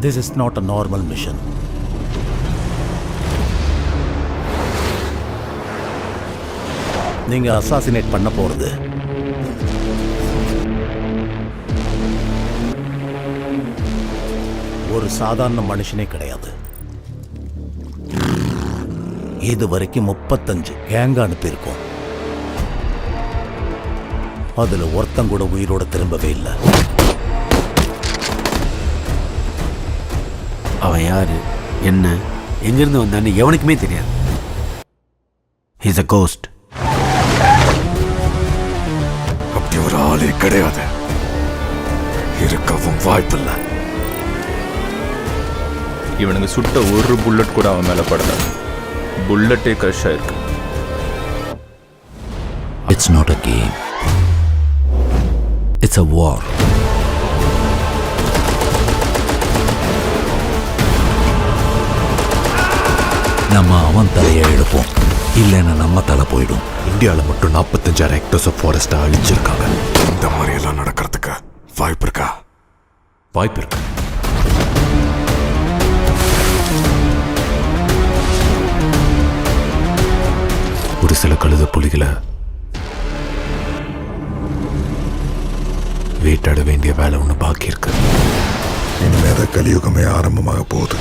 This is not a normal mission. நீங்க assassinate பண்ண போறது ஒரு சாதாரண மனுஷனே கிடையாது. இது வரைக்கும் 35 கேங்க அனுப்பியிருக்கோம். அதுல ஒருத்தன் கூட உயிரோட திரும்பவே இல்லை. அவன் யாரு, என்ன, எங்கிருந்து வந்தான்னு எவனுக்குமே தெரியாது. He's a ghost. அப்படி ஒரு ஆளே கிடையாது, இருக்கவும் வாய்ப்பில்லை. இவனுங்க சுட்ட ஒரு புல்லட் கூட அவன் மேல படல. புல்லட்டே கிரஷ் ஆயிருக்கு. It's not a game. It's a war. நம்ம அவன் தலையை எடுப்போம், இல்லைன்னா நம்ம தலை போயிடும். இந்தியாவில் மட்டும் 45,000 ஹெக்டர்ஸ் ஆஃப் ஃபாரஸ்ட்டை அழிச்சிருக்காங்க. இந்த மாதிரி எல்லாம் நடக்கிறதுக்கு வாய்ப்பு இருக்கா? வாய்ப்பு இருக்கு. ஒரு சில கழுத புலிகளை வேட்டாட வேண்டிய வேலை ஒன்று பாக்கி இருக்கு. இனிமேதான் கலியுகமே ஆரம்பமாக போகுது.